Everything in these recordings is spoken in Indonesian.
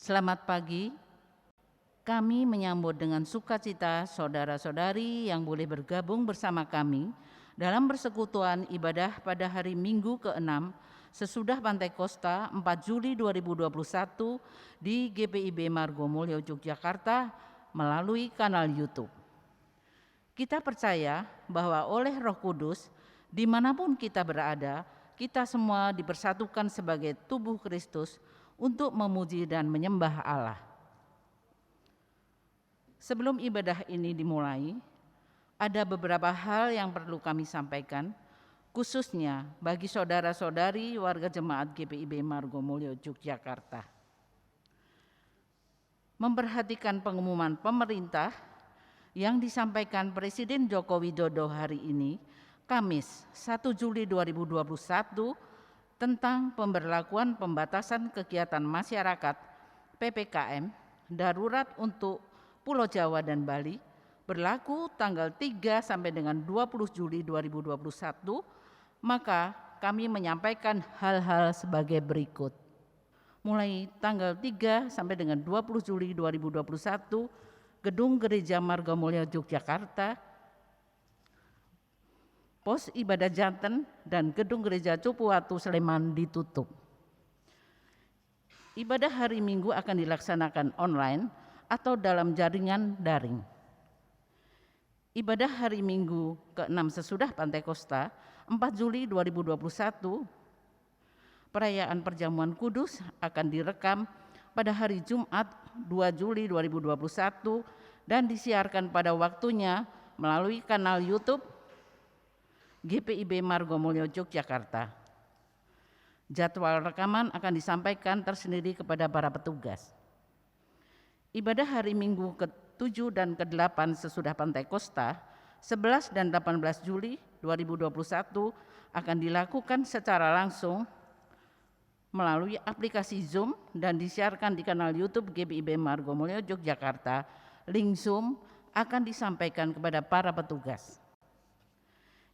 Selamat pagi. Kami menyambut dengan sukacita saudara-saudari yang boleh bergabung bersama kami dalam persekutuan ibadah pada hari Minggu ke-6 sesudah Pantai Kosta 4 Juli 2021 di GPIB Margomulyo, Yogyakarta melalui kanal YouTube. Kita percaya bahwa oleh Roh Kudus, dimanapun kita berada, kita semua dipersatukan sebagai tubuh Kristus untuk memuji dan menyembah Allah. Sebelum ibadah ini dimulai, ada beberapa hal yang perlu kami sampaikan, khususnya bagi saudara-saudari warga jemaat GPIB Margomulyo, Yogyakarta. Memperhatikan pengumuman pemerintah yang disampaikan Presiden Joko Widodo hari ini, Kamis 1 Juli 2021, tentang pemberlakuan pembatasan kegiatan masyarakat PPKM darurat untuk Pulau Jawa dan Bali berlaku tanggal 3 sampai dengan 20 Juli 2021, maka kami menyampaikan hal-hal sebagai berikut. Mulai tanggal 3 sampai dengan 20 Juli 2021, Gedung Gereja Margomulyo Yogyakarta, Pos Ibadah Janten, dan Gedung Gereja Cupuwatu Sleman ditutup. Ibadah hari Minggu akan dilaksanakan online atau dalam jaringan daring. Ibadah hari Minggu ke-6 sesudah Pantai Kosta 4 Juli 2021, perayaan perjamuan kudus akan direkam pada hari Jumat 2 Juli 2021 dan disiarkan pada waktunya melalui kanal YouTube GPIB Margomulyo Yogyakarta. Jadwal rekaman akan disampaikan tersendiri kepada para petugas. Ibadah hari Minggu ke-7 dan ke-8 sesudah Pantai Kosta 11 dan 18 Juli 2021 akan dilakukan secara langsung melalui aplikasi Zoom dan disiarkan di kanal YouTube GPIB Margomulyo Yogyakarta. Link Zoom akan disampaikan kepada para petugas.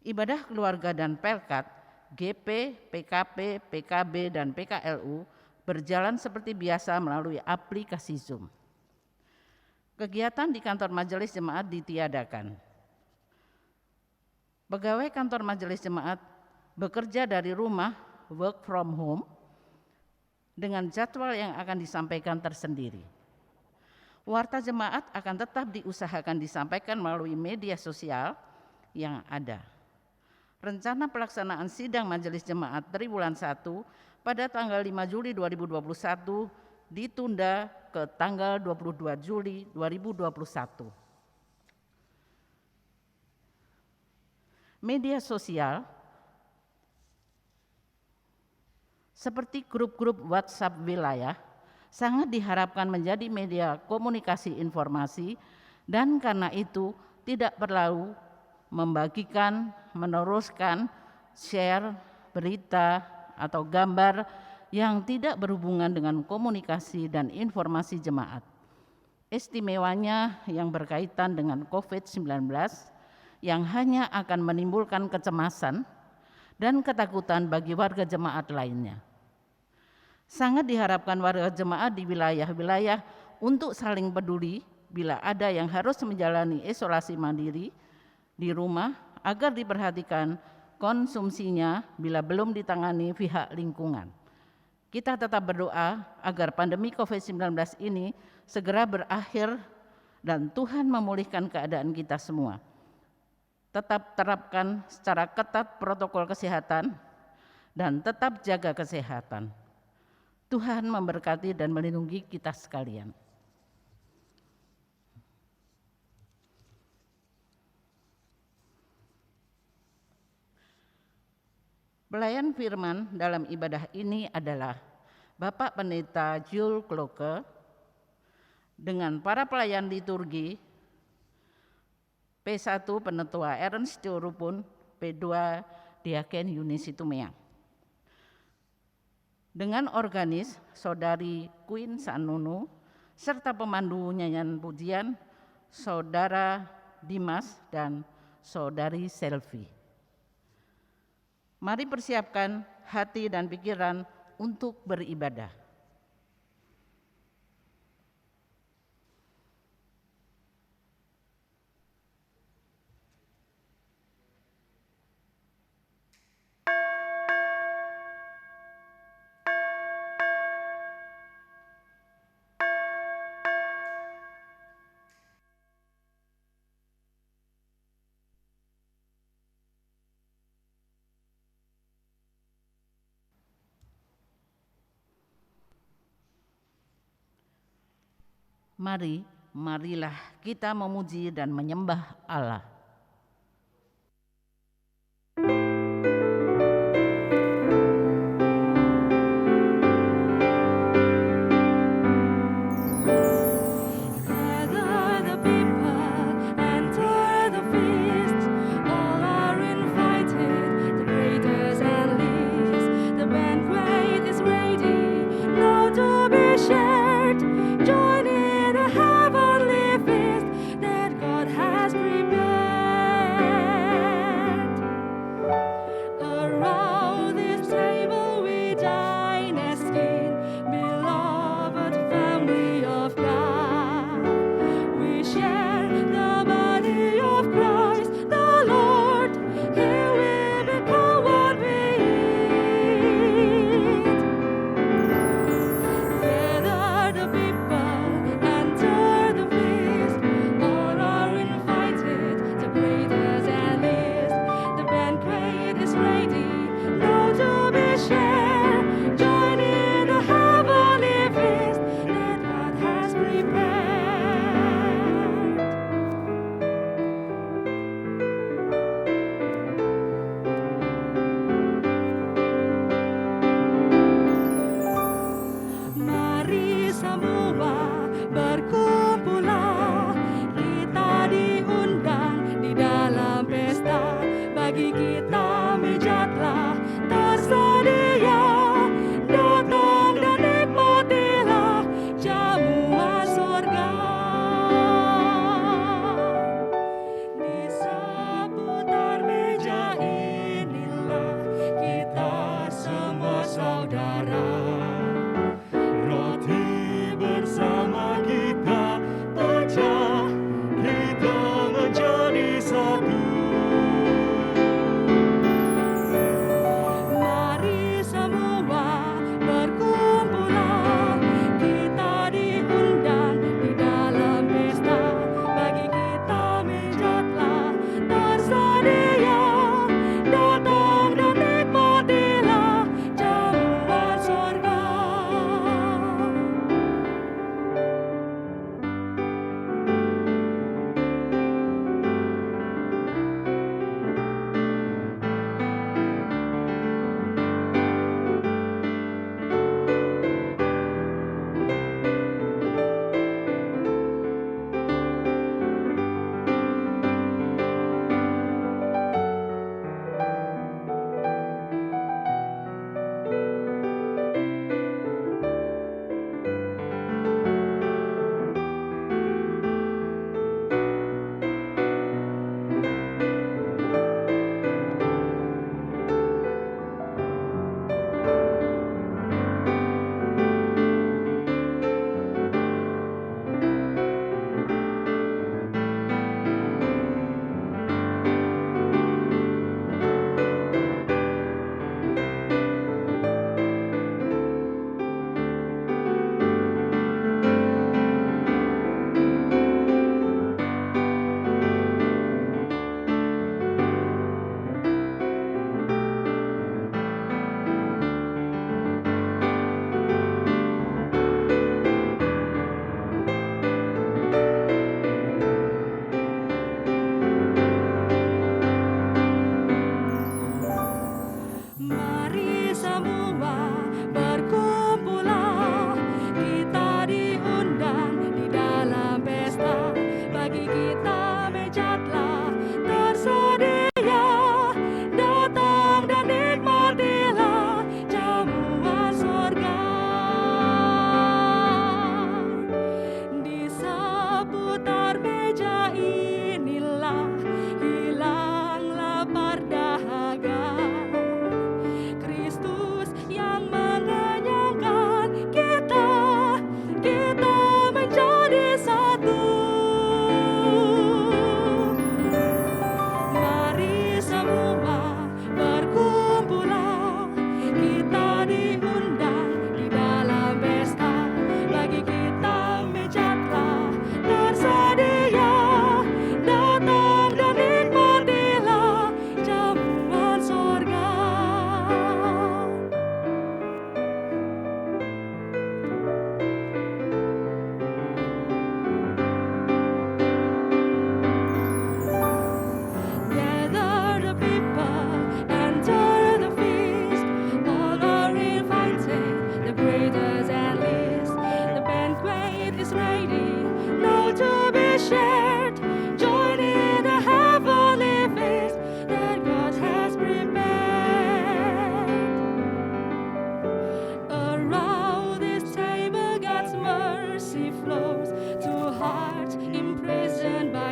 Ibadah keluarga dan pelkat GP, PKP, PKB, dan PKLU berjalan seperti biasa melalui aplikasi Zoom. Kegiatan di kantor majelis jemaat ditiadakan. Pegawai kantor majelis jemaat bekerja dari rumah, work from home, dengan jadwal yang akan disampaikan tersendiri. Warta jemaat akan tetap diusahakan disampaikan melalui media sosial yang ada. Rencana pelaksanaan sidang majelis jemaat triwulan 1 pada tanggal 5 Juli 2021 ditunda ke tanggal 22 Juli 2021. Media sosial seperti grup-grup WhatsApp wilayah sangat diharapkan menjadi media komunikasi informasi, dan karena itu tidak perlu membagikan, meneruskan, share berita atau gambar yang tidak berhubungan dengan komunikasi dan informasi jemaat. Istimewanya yang berkaitan dengan COVID-19 yang hanya akan menimbulkan kecemasan dan ketakutan bagi warga jemaat lainnya. Sangat diharapkan warga jemaat di wilayah-wilayah untuk saling peduli bila ada yang harus menjalani isolasi mandiri di rumah agar diperhatikan konsumsinya bila belum ditangani pihak lingkungan. Kita tetap berdoa agar pandemi COVID-19 ini segera berakhir dan Tuhan memulihkan keadaan kita semua. Tetap terapkan secara ketat protokol kesehatan dan tetap jaga kesehatan. Tuhan memberkati dan melindungi kita sekalian. Pelayan firman dalam ibadah ini adalah Bapak Pendeta Jules Kloke dengan para pelayan liturgi P1 Penetua Ernst Rupun, P2 Diaken Yunis Situmeang. Dengan organis Saudari Queen Sanunu serta pemandu nyanyian pujian Saudara Dimas dan Saudari Selvi. Mari persiapkan hati dan pikiran untuk beribadah. Marilah kita memuji dan menyembah Allah. Join in the heavenly feast that God has prepared.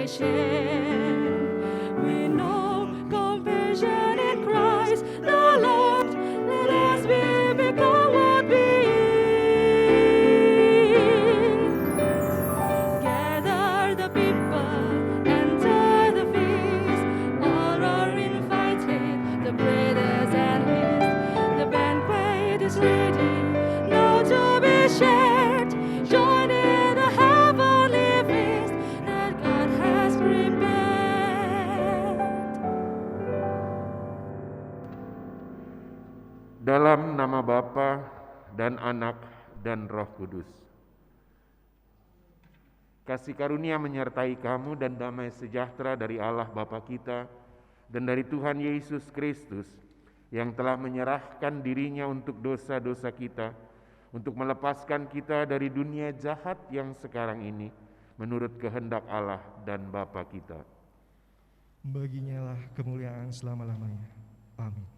I share. We know compassion in Christ the Lord. Let us become what we gather the people, enter the feast. All are invited, the bread is at least. The banquet is ready, now to be shared. Join in the heavenly feast that God has prepared. Dalam nama Bapa dan Anak dan Roh Kudus. Kasih karunia menyertai kamu dan damai sejahtera dari Allah Bapa kita dan dari Tuhan Yesus Kristus yang telah menyerahkan dirinya untuk dosa-dosa kita, untuk melepaskan kita dari dunia jahat yang sekarang ini, menurut kehendak Allah dan Bapa kita. Baginya lah kemuliaan selama-lamanya. Amin.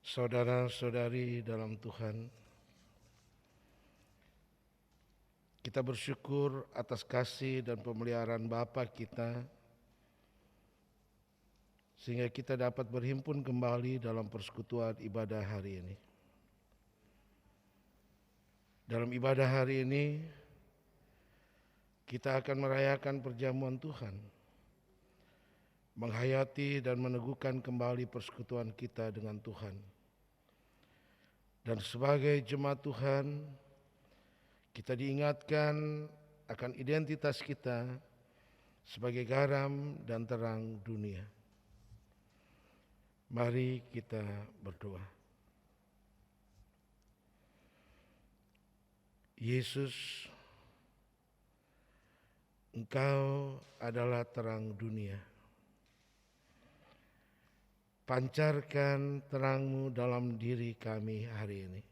Saudara-saudari dalam Tuhan, kita bersyukur atas kasih dan pemeliharaan Bapa kita, sehingga kita dapat berhimpun kembali dalam persekutuan ibadah hari ini. Dalam ibadah hari ini, kita akan merayakan perjamuan Tuhan, menghayati dan meneguhkan kembali persekutuan kita dengan Tuhan. Dan sebagai jemaat Tuhan, kita diingatkan akan identitas kita sebagai garam dan terang dunia. Mari kita berdoa. Yesus, Engkau adalah terang dunia. Pancarkan terang-Mu dalam diri kami hari ini.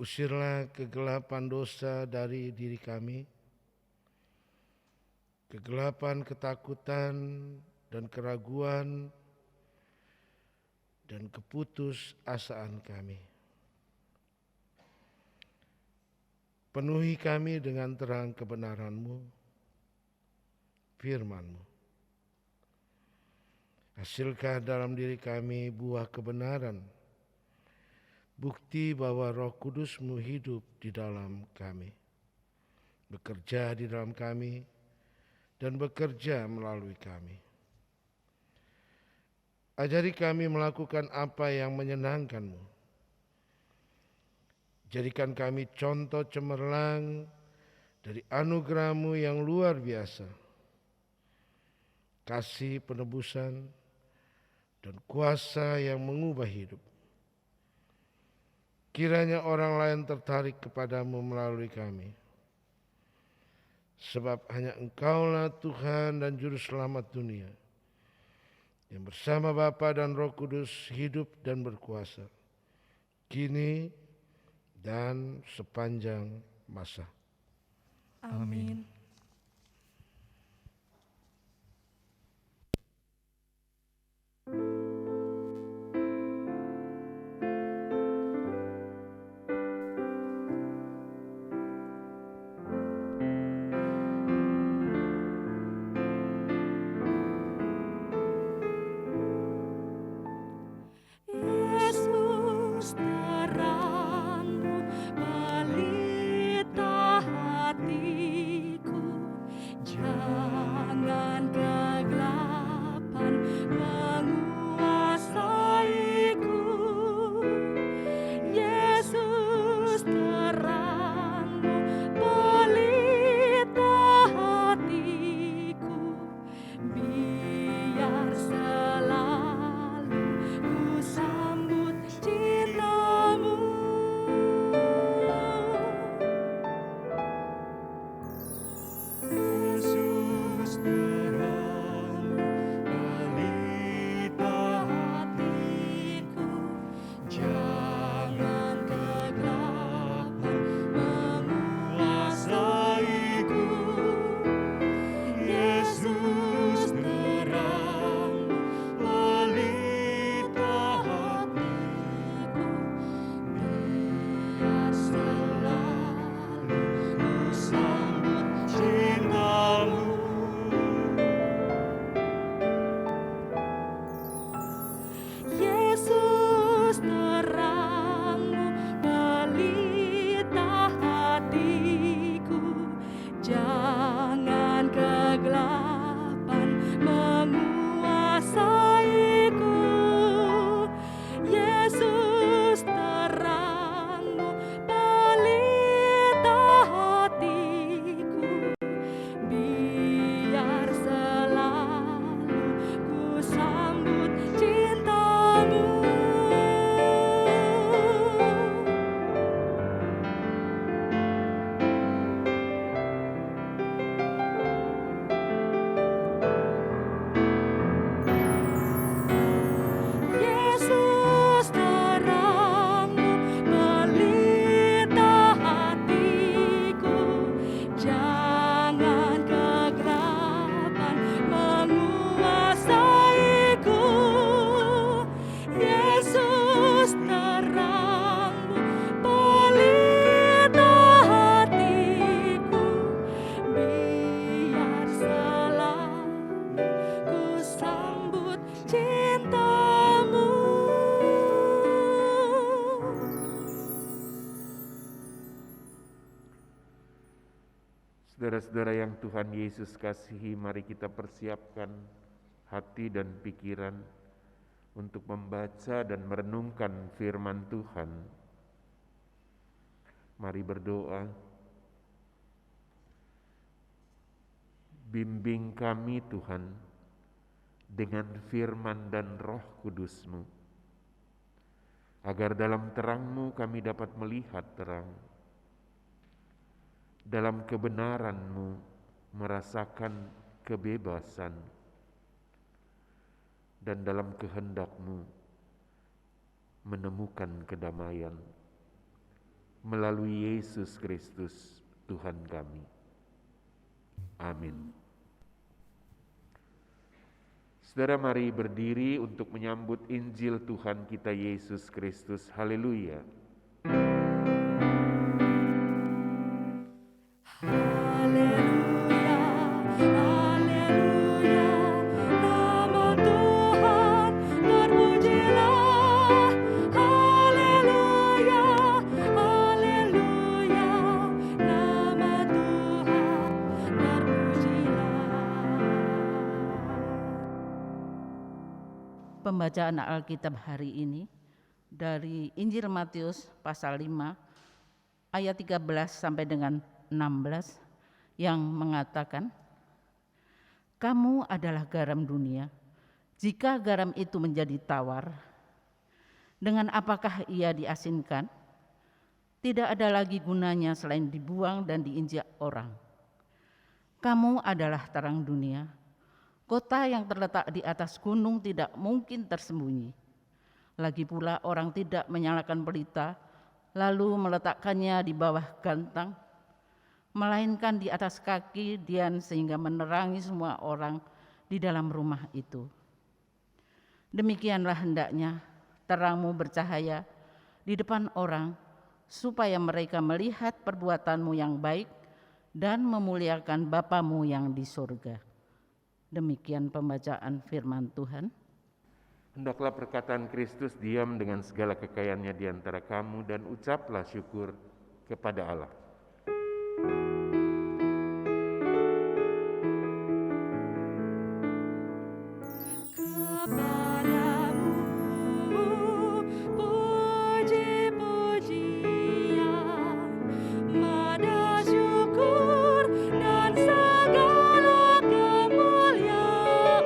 Usirlah kegelapan dosa dari diri kami, kegelapan ketakutan dan keraguan, dan keputusasaan kami. Penuhi kami dengan terang kebenaran-Mu, firman-Mu. Hasilkan dalam diri kami buah kebenaran, bukti bahwa Roh Kudus-Mu hidup di dalam kami, bekerja di dalam kami, dan bekerja melalui kami. Ajari kami melakukan apa yang menyenangkan-Mu. Jadikan kami contoh cemerlang dari anugerah-Mu yang luar biasa, kasih penebusan, dan kuasa yang mengubah hidup. Kiranya orang lain tertarik kepadamu melalui kami. Sebab hanya Engkaulah Tuhan dan Juru Selamat dunia, yang bersama Bapa dan Roh Kudus hidup dan berkuasa, kini dan sepanjang masa. Amin. Yesus, terang-Mu pelita hatiku. Saudara-saudara yang Tuhan Yesus kasihi, mari kita persiapkan hati dan pikiran untuk membaca dan merenungkan firman Tuhan. Mari berdoa. Bimbing kami Tuhan dengan firman dan Roh Kudus-Mu, agar dalam terang-Mu kami dapat melihat terang, dalam kebenaran-Mu merasakan kebebasan, dan dalam kehendak-Mu menemukan kedamaian melalui Yesus Kristus Tuhan kami. Amin. Saudara, mari berdiri untuk menyambut Injil Tuhan kita Yesus Kristus. Haleluya. Haleluya, haleluya, nama Tuhan terpujilah. Haleluya, haleluya, nama Tuhan terpujilah. Pembacaan Alkitab hari ini dari Injil Matius pasal 5 ayat 13 sampai dengan 16 yang mengatakan, "Kamu adalah garam dunia. Jika garam itu menjadi tawar, dengan apakah ia diasinkan? Tidak ada lagi gunanya selain dibuang dan diinjak orang. Kamu adalah terang dunia. Kota yang terletak di atas gunung tidak mungkin tersembunyi. Lagi pula orang tidak menyalakan pelita lalu meletakkannya di bawah gantang, melainkan di atas kaki dian sehingga menerangi semua orang di dalam rumah itu. Demikianlah hendaknya terangmu bercahaya di depan orang, supaya mereka melihat perbuatanmu yang baik dan memuliakan Bapamu yang di surga." Demikian pembacaan firman Tuhan. Hendaklah perkataan Kristus diam dengan segala kekayaannya di antara kamu, dan ucaplah syukur kepada Allah. Kepadamu puji-pujian, mada syukur dan segala kemuliaan.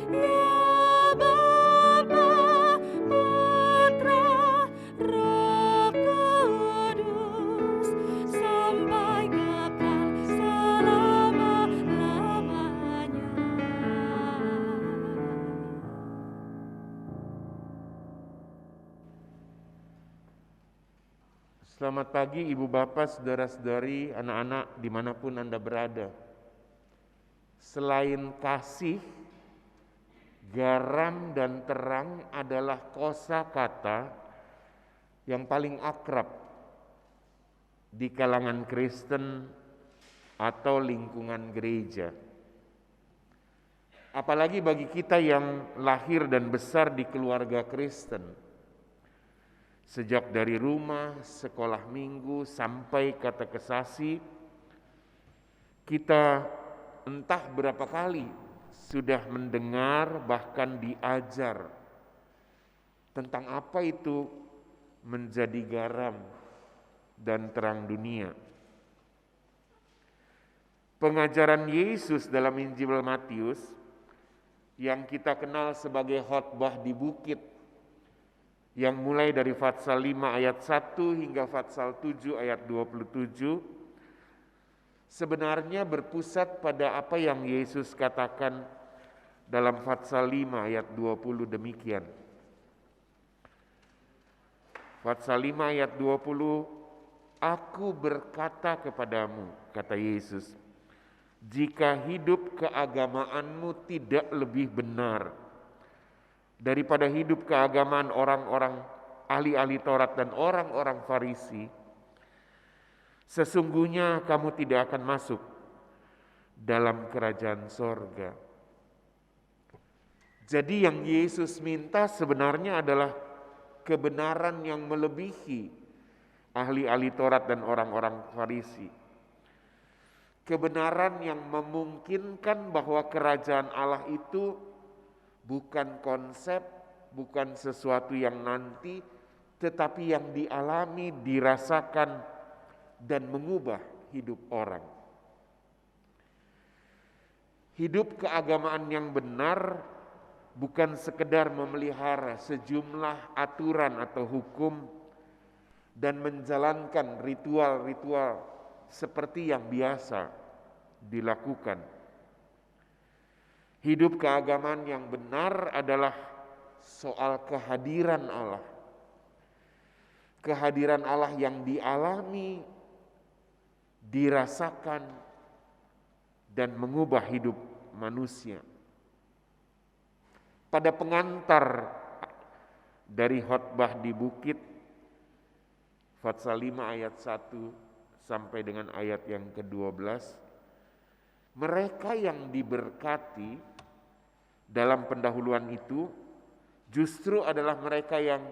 Ya Bapa, Putra, Roh Kudus, sampai kekal selama-lamanya. Selamat pagi Ibu Bapak, Saudara-saudari, anak-anak dimanapun Anda berada. Selain kasih, garam dan terang adalah kosakata yang paling akrab di kalangan Kristen atau lingkungan gereja. Apalagi bagi kita yang lahir dan besar di keluarga Kristen. Sejak dari rumah, sekolah minggu, sampai katekesasi, kita entah berapa kali sudah mendengar bahkan diajar tentang apa itu menjadi garam dan terang dunia. Pengajaran Yesus dalam Injil Matius yang kita kenal sebagai khotbah di bukit, yang mulai dari Fatsal 5 ayat 1 hingga Fatsal 7 ayat 27, sebenarnya berpusat pada apa yang Yesus katakan dalam Fatsal 5 ayat 20 demikian. Fatsal 5 ayat 20, "Aku berkata kepadamu," kata Yesus, "jika hidup keagamaanmu tidak lebih benar daripada hidup keagamaan orang-orang ahli-ahli Taurat dan orang-orang Farisi, sesungguhnya kamu tidak akan masuk dalam kerajaan sorga." Jadi yang Yesus minta sebenarnya adalah kebenaran yang melebihi ahli-ahli Taurat dan orang-orang Farisi. kebenaran yang memungkinkan bahwa kerajaan Allah itu bukan konsep, bukan sesuatu yang nanti, tetapi yang dialami, dirasakan, dan mengubah hidup orang. Hidup keagamaan yang benar bukan sekedar memelihara sejumlah aturan atau hukum dan menjalankan ritual-ritual seperti yang biasa dilakukan. Hidup keagamaan yang benar adalah soal kehadiran Allah. Kehadiran Allah yang dialami, dirasakan, dan mengubah hidup manusia. Pada pengantar dari khotbah di bukit, Fatsal 5 ayat 1 sampai dengan ayat yang ke-12, mereka yang diberkati dalam pendahuluan itu justru adalah mereka yang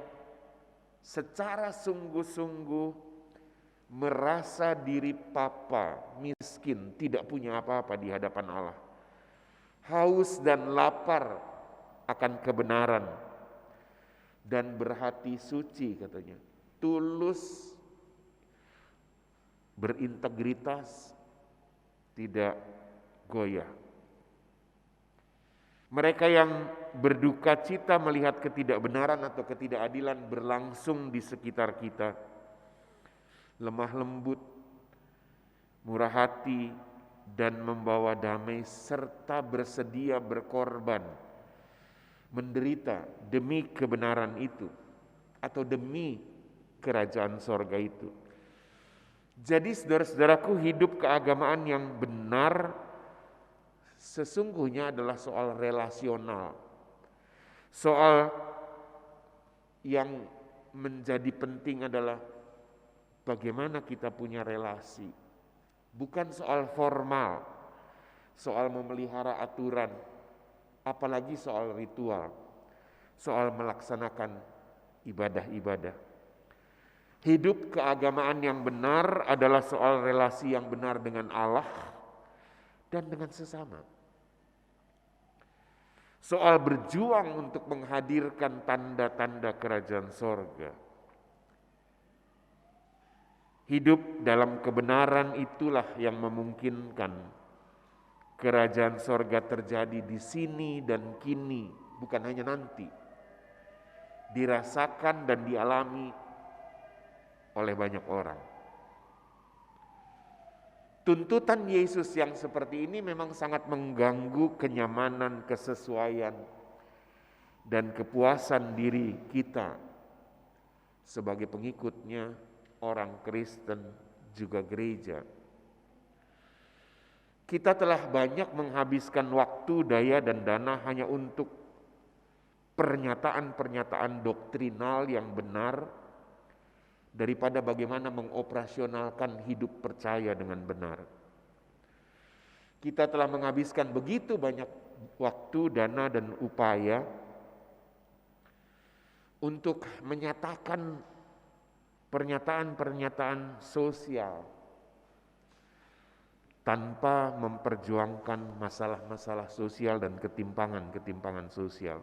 secara sungguh-sungguh merasa diri papa, miskin, tidak punya apa-apa di hadapan Allah. Haus dan lapar akan kebenaran dan berhati suci katanya. Tulus, berintegritas, tidak goyah. Mereka yang berduka cita melihat ketidakbenaran atau ketidakadilan berlangsung di sekitar kita. Lemah lembut, murah hati, dan membawa damai serta bersedia berkorban, menderita demi kebenaran itu atau demi kerajaan sorga itu. Jadi saudara-saudaraku, hidup keagamaan yang benar sesungguhnya adalah soal relasional. Soal yang menjadi penting adalah bagaimana kita punya relasi. Bukan soal formal, soal memelihara aturan, apalagi soal ritual, soal melaksanakan ibadah-ibadah. Hidup keagamaan yang benar adalah soal relasi yang benar dengan Allah dan dengan sesama. Soal berjuang untuk menghadirkan tanda-tanda kerajaan sorga. Hidup dalam kebenaran itulah yang memungkinkan kerajaan sorga terjadi di sini dan kini, bukan hanya nanti. Dirasakan dan dialami oleh banyak orang. Tuntutan Yesus yang seperti ini memang sangat mengganggu kenyamanan, kesesuaian, dan kepuasan diri kita sebagai pengikutnya, orang Kristen, juga gereja. Kita telah banyak menghabiskan waktu, daya, dan dana hanya untuk pernyataan-pernyataan doktrinal yang benar daripada bagaimana mengoperasionalkan hidup percaya dengan benar. Kita telah menghabiskan begitu banyak waktu, dana, dan upaya untuk menyatakan pernyataan-pernyataan sosial tanpa memperjuangkan masalah-masalah sosial dan ketimpangan-ketimpangan sosial.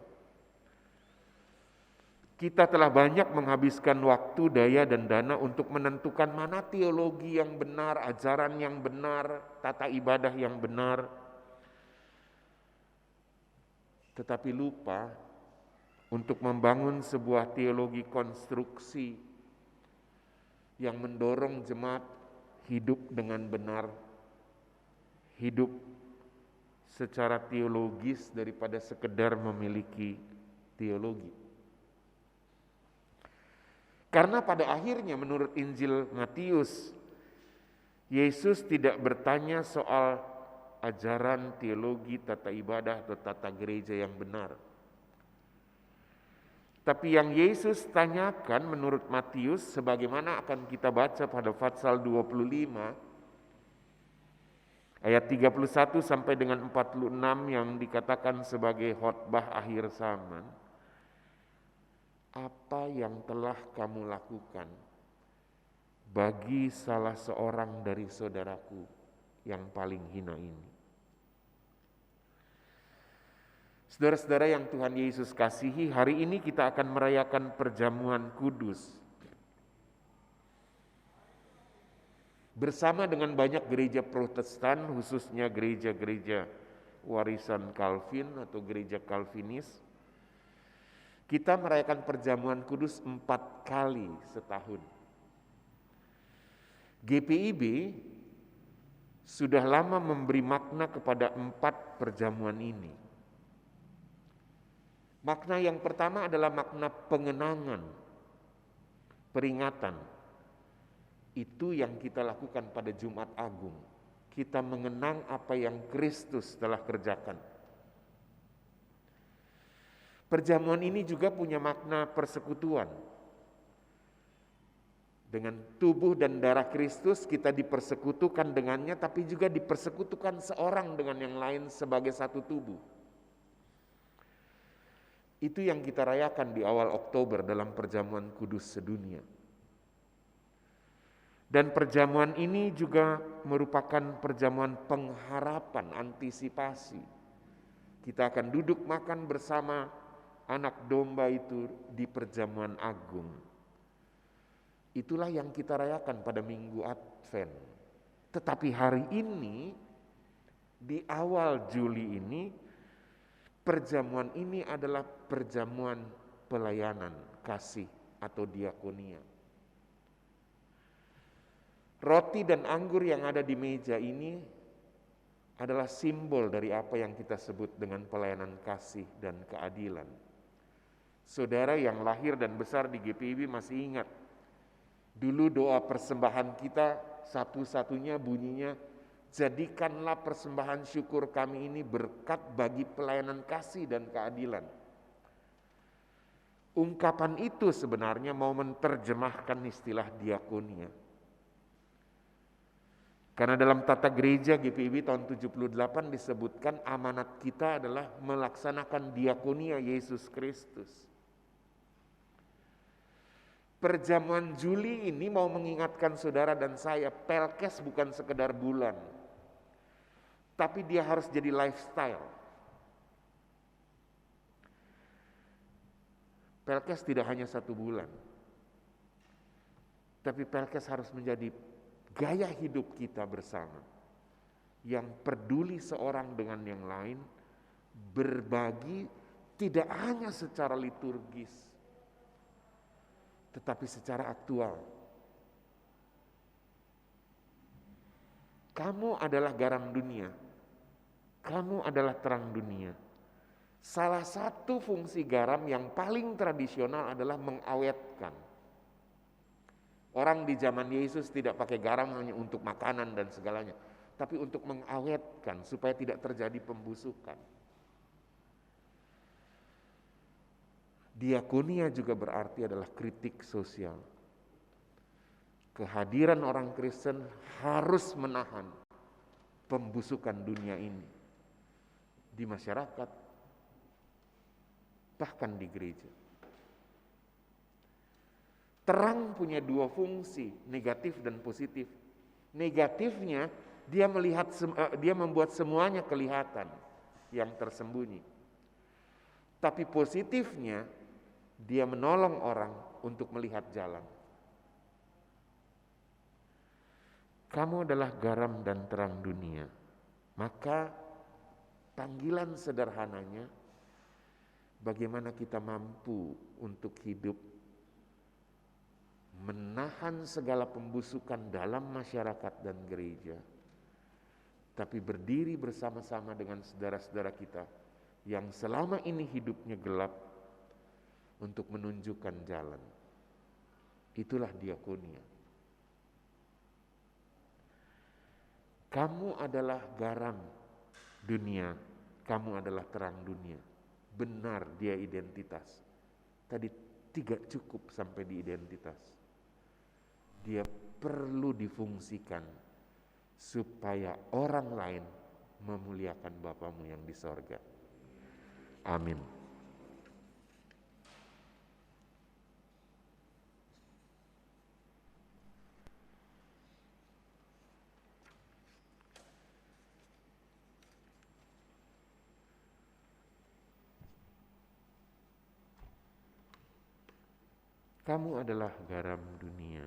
Kita telah banyak menghabiskan waktu, daya, dan dana untuk menentukan mana teologi yang benar, ajaran yang benar, tata ibadah yang benar. Tetapi lupa untuk membangun sebuah teologi konstruksi yang mendorong jemaat hidup dengan benar, hidup secara teologis daripada sekedar memiliki teologi. Karena pada akhirnya menurut Injil Matius, Yesus tidak bertanya soal ajaran teologi, tata ibadah atau tata gereja yang benar. Tapi yang Yesus tanyakan menurut Matius, sebagaimana akan kita baca pada Fatsal 25, ayat 31 sampai dengan 46 yang dikatakan sebagai khotbah akhir zaman. Apa yang telah kamu lakukan bagi salah seorang dari saudaraku yang paling hina ini. Saudara-saudara yang Tuhan Yesus kasihi, hari ini kita akan merayakan perjamuan kudus bersama dengan banyak gereja Protestan, khususnya gereja-gereja warisan Calvin atau gereja Calvinis. Kita merayakan perjamuan kudus 4 kali setahun. GPIB sudah lama memberi makna kepada 4 perjamuan ini. Makna yang pertama adalah makna pengenangan, peringatan. Itu yang kita lakukan pada Jumat Agung. Kita mengenang apa yang Kristus telah kerjakan. Perjamuan ini juga punya makna persekutuan. Dengan tubuh dan darah Kristus kita dipersekutukan dengannya, tapi juga dipersekutukan seorang dengan yang lain sebagai satu tubuh. Itu yang kita rayakan di awal Oktober dalam perjamuan kudus sedunia. Dan perjamuan ini juga merupakan perjamuan pengharapan, antisipasi. Kita akan duduk makan bersama anak domba itu di perjamuan agung. Itulah yang kita rayakan pada Minggu Advent. Tetapi hari ini, di awal Juli ini, perjamuan ini adalah perjamuan pelayanan kasih atau diakonia. Roti dan anggur yang ada di meja ini adalah simbol dari apa yang kita sebut dengan pelayanan kasih dan keadilan. Saudara yang lahir dan besar di GPIB masih ingat, dulu doa persembahan kita satu-satunya bunyinya, jadikanlah persembahan syukur kami ini berkat bagi pelayanan kasih dan keadilan. Ungkapan itu sebenarnya mau menerjemahkan istilah diakonia. Karena dalam tata gereja GPIB tahun 78 disebutkan amanat kita adalah melaksanakan diakonia Yesus Kristus. Perjamuan Juli ini mau mengingatkan saudara dan saya, Pelkes bukan sekedar bulan, tapi dia harus jadi lifestyle. Pelkes tidak hanya 1 bulan, tapi Pelkes harus menjadi gaya hidup kita bersama, yang peduli seorang dengan yang lain, berbagi tidak hanya secara liturgis, tetapi secara aktual. Kamu adalah garam dunia, kamu adalah terang dunia. Salah satu fungsi garam yang paling tradisional adalah mengawetkan. Orang di zaman Yesus tidak pakai garam hanya untuk makanan dan segalanya, tapi untuk mengawetkan supaya tidak terjadi pembusukan. Diakonia juga berarti adalah kritik sosial. Kehadiran orang Kristen harus menahan pembusukan dunia ini di masyarakat, bahkan di gereja. Terang punya 2 fungsi, negatif dan positif. Negatifnya dia membuat semuanya kelihatan yang tersembunyi. Tapi positifnya dia menolong orang untuk melihat jalan. Kamu adalah garam dan terang dunia. Maka panggilan sederhananya, bagaimana kita mampu untuk hidup menahan segala pembusukan dalam masyarakat dan gereja, tapi berdiri bersama-sama dengan saudara-saudara kita yang selama ini hidupnya gelap untuk menunjukkan jalan. Itulah diakonia. Kamu adalah garam dunia, kamu adalah terang dunia. Benar dia identitas. Tadi 3 cukup sampai di identitas. Dia perlu difungsikan supaya orang lain memuliakan Bapamu yang di sorga. Amin. Kamu adalah garam dunia.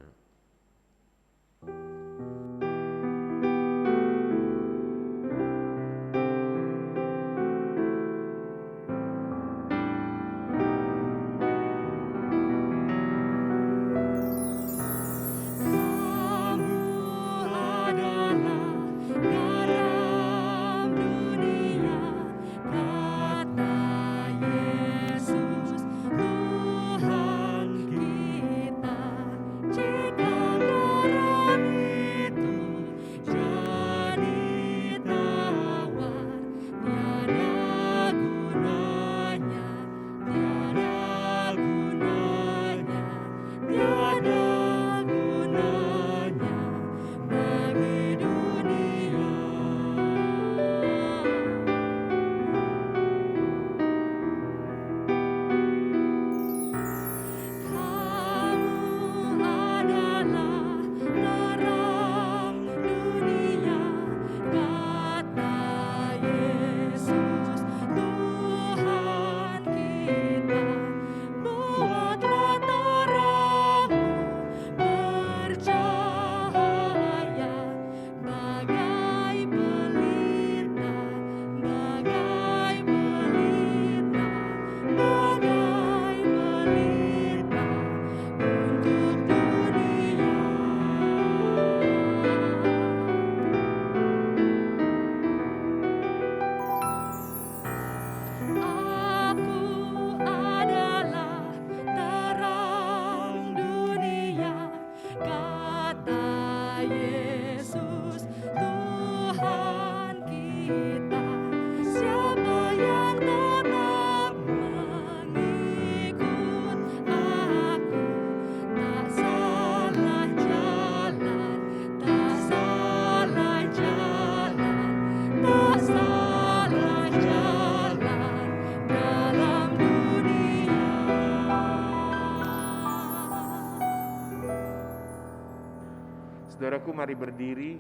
Saudaraku, mari berdiri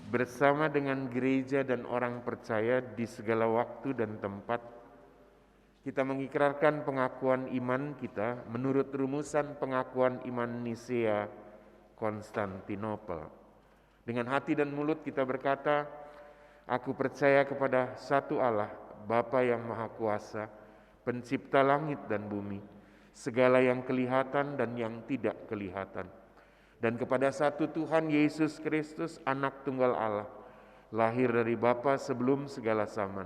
bersama dengan gereja dan orang percaya di segala waktu dan tempat. Kita mengikrarkan pengakuan iman kita menurut rumusan pengakuan iman Nisea Konstantinopel. Dengan hati dan mulut kita berkata, aku percaya kepada satu Allah, Bapa yang Maha Kuasa, pencipta langit dan bumi, segala yang kelihatan dan yang tidak kelihatan. Dan kepada satu Tuhan Yesus Kristus, anak tunggal Allah, lahir dari Bapa sebelum segala zaman,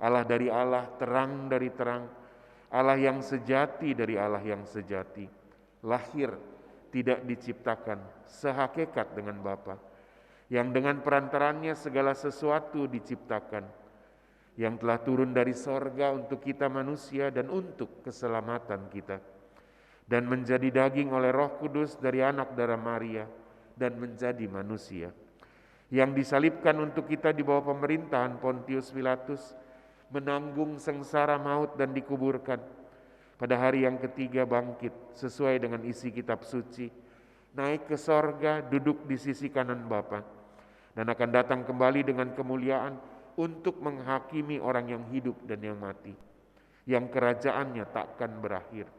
Allah dari Allah, terang dari terang, Allah yang sejati dari Allah yang sejati, lahir, tidak diciptakan, sehakikat dengan Bapa, yang dengan perantarannya segala sesuatu diciptakan, yang telah turun dari sorga untuk kita manusia dan untuk keselamatan kita, dan menjadi daging oleh Roh Kudus dari anak darah Maria dan menjadi manusia, yang disalibkan untuk kita di bawah pemerintahan Pontius Pilatus, menanggung sengsara maut dan dikuburkan, pada hari yang ketiga bangkit sesuai dengan isi kitab suci, naik ke sorga, duduk di sisi kanan Bapa, dan akan datang kembali dengan kemuliaan untuk menghakimi orang yang hidup dan yang mati, yang kerajaannya takkan berakhir.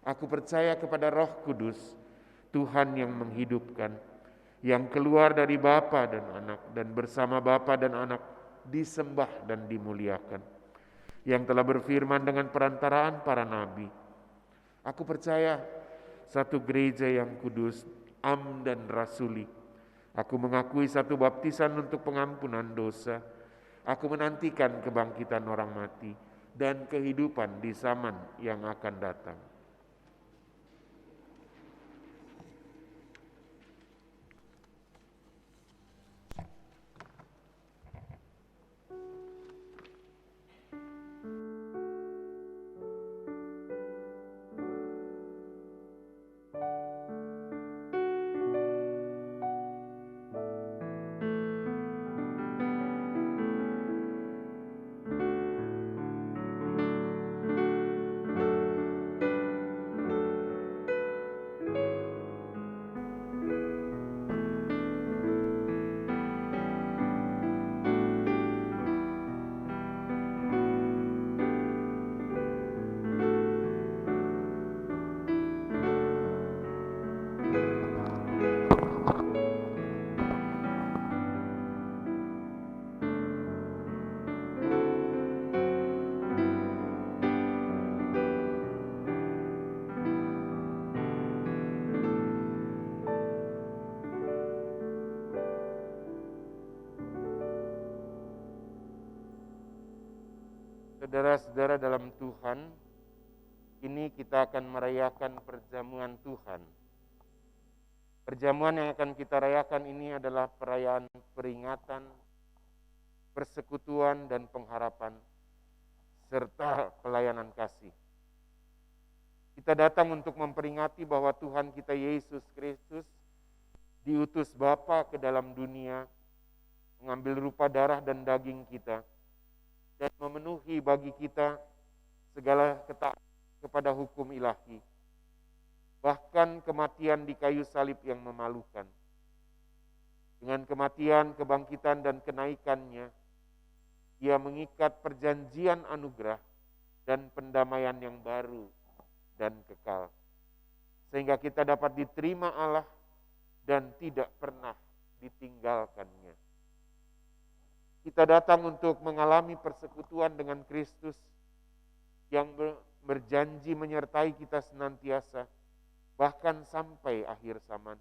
Aku percaya kepada Roh Kudus, Tuhan yang menghidupkan, yang keluar dari Bapa dan Anak, dan bersama Bapa dan Anak disembah dan dimuliakan, yang telah berfirman dengan perantaraan para nabi. Aku percaya satu gereja yang kudus, am dan rasuli. Aku mengakui satu baptisan untuk pengampunan dosa. Aku menantikan kebangkitan orang mati dan kehidupan di zaman yang akan datang. Saudara-saudara dalam Tuhan, ini kita akan merayakan perjamuan Tuhan. Perjamuan yang akan kita rayakan ini adalah perayaan peringatan, persekutuan dan pengharapan, serta pelayanan kasih. Kita datang untuk memperingati bahwa Tuhan kita Yesus Kristus diutus Bapa ke dalam dunia, mengambil rupa darah dan daging kita, dan memenuhi bagi kita segala ketaatan kepada hukum ilahi. Bahkan kematian di kayu salib yang memalukan. Dengan kematian, kebangkitan, dan kenaikannya, Ia mengikat perjanjian anugerah dan pendamaian yang baru dan kekal. Sehingga kita dapat diterima Allah dan tidak pernah ditinggalkannya. Kita datang untuk mengalami persekutuan dengan Kristus yang berjanji menyertai kita senantiasa, bahkan sampai akhir zaman.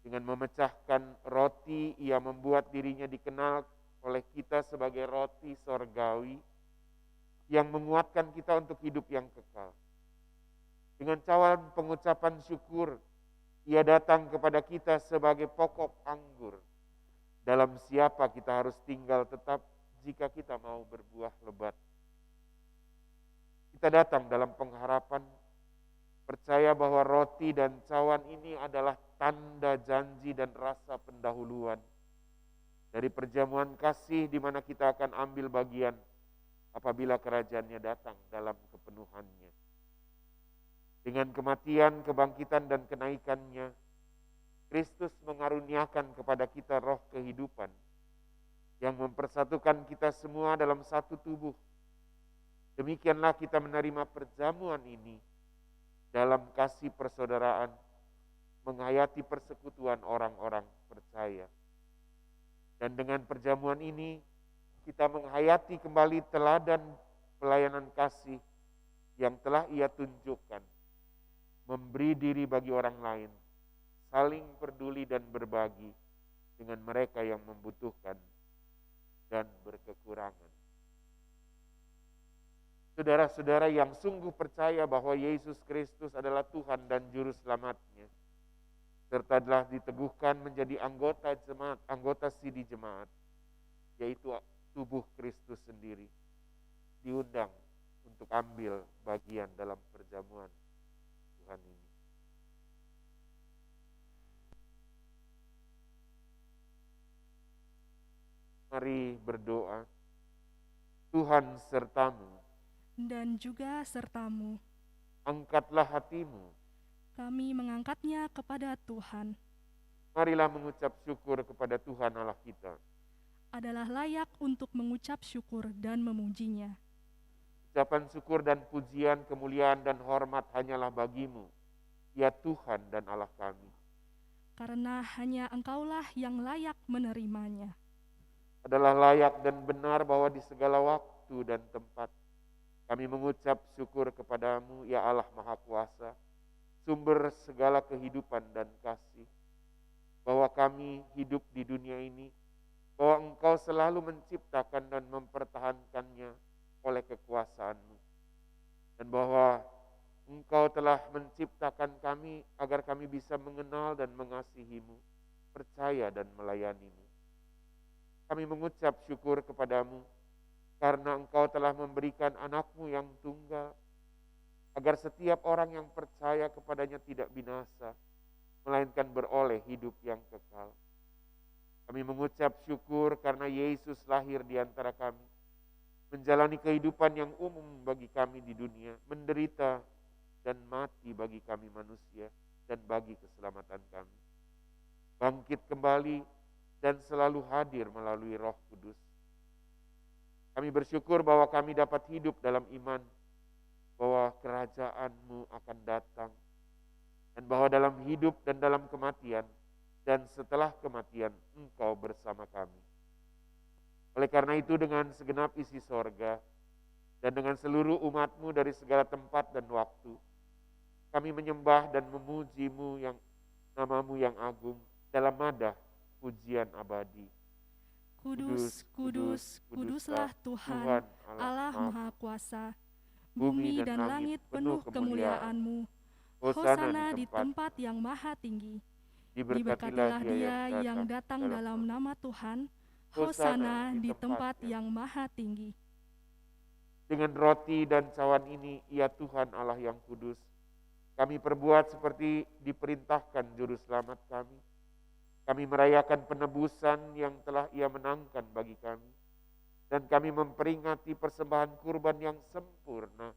Dengan memecahkan roti, Ia membuat dirinya dikenal oleh kita sebagai roti sorgawi yang menguatkan kita untuk hidup yang kekal. Dengan cawan pengucapan syukur, Ia datang kepada kita sebagai pokok anggur. Dalam siapa kita harus tinggal tetap jika kita mau berbuah lebat. Kita datang dalam pengharapan, percaya bahwa roti dan cawan ini adalah tanda janji dan rasa pendahuluan dari perjamuan kasih di mana kita akan ambil bagian apabila kerajaannya datang dalam kepenuhannya. Dengan kematian, kebangkitan, dan kenaikannya, Kristus mengaruniakan kepada kita roh kehidupan yang mempersatukan kita semua dalam satu tubuh. Demikianlah kita menerima perjamuan ini dalam kasih persaudaraan, menghayati persekutuan orang-orang percaya. Dan dengan perjamuan ini, kita menghayati kembali teladan pelayanan kasih yang telah Ia tunjukkan. Memberi diri bagi orang lain, saling peduli dan berbagi dengan mereka yang membutuhkan dan berkekurangan. Saudara-saudara yang sungguh percaya bahwa Yesus Kristus adalah Tuhan dan Juru Selamatnya, serta telah diteguhkan menjadi anggota jemaat, anggota sidi jemaat, yaitu tubuh Kristus sendiri, diundang untuk ambil bagian dalam perjamuan Tuhan ini. Mari berdoa. Tuhan sertamu, dan juga sertamu. angkatlah hatimu. Kami mengangkatnya kepada Tuhan. Marilah mengucap syukur kepada Tuhan Allah kita. Adalah layak untuk mengucap syukur dan memujinya. Ucapan syukur dan pujian, kemuliaan dan hormat hanyalah bagimu, ya Tuhan dan Allah kami. Karena hanya Engkaulah yang layak menerimanya. Adalah layak dan benar bahwa di segala waktu dan tempat kami mengucap syukur kepadamu, ya Allah Maha Kuasa, sumber segala kehidupan dan kasih, bahwa kami hidup di dunia ini, bahwa Engkau selalu menciptakan dan mempertahankannya oleh kekuasaan-Mu, dan bahwa Engkau telah menciptakan kami agar kami bisa mengenal dan mengasihi-Mu, percaya dan melayani-Mu. Kami mengucap syukur kepadamu karena Engkau telah memberikan anak-Mu yang tunggal, agar setiap orang yang percaya kepadanya tidak binasa, melainkan beroleh hidup yang kekal. Kami mengucap syukur karena Yesus lahir di antara kami, menjalani kehidupan yang umum bagi kami di dunia, menderita dan mati bagi kami manusia dan bagi keselamatan kami. Bangkit kembali dan selalu hadir melalui Roh Kudus. Kami bersyukur bahwa kami dapat hidup dalam iman, bahwa kerajaan-Mu akan datang, dan bahwa dalam hidup dan dalam kematian, dan setelah kematian Engkau bersama kami. Oleh karena itu dengan segenap isi sorga, dan dengan seluruh umat-Mu dari segala tempat dan waktu, kami menyembah dan memuji-Mu yang namamu yang agung dalam madah pujian abadi. Kudus, kudus, kuduslah Tuhan, Allah Maha Kuasa. Bumi dan langit penuh kemuliaan-Mu. Hosana di tempat yang maha tinggi. Diberkatilah Dia yang datang dalam nama Tuhan. Hosana di tempat yang maha tinggi. Dengan roti dan cawan ini, ya Tuhan Allah yang kudus, kami perbuat seperti diperintahkan Juru Selamat kami. Kami merayakan penebusan yang telah Ia menangkan bagi kami. Dan kami memperingati persembahan kurban yang sempurna,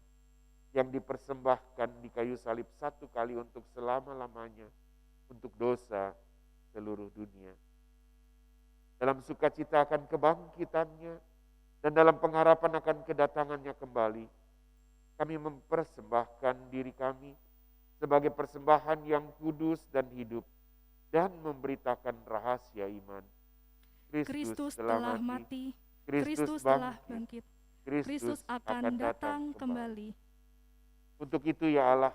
yang dipersembahkan di kayu salib satu kali untuk selama-lamanya, untuk dosa seluruh dunia. Dalam sukacita akan kebangkitannya, dan dalam pengharapan akan kedatangannya kembali, kami mempersembahkan diri kami sebagai persembahan yang kudus dan hidup, dan memberitakan rahasia iman. Kristus telah mati, Kristus telah bangkit, Kristus akan datang kembali. Untuk itu ya Allah,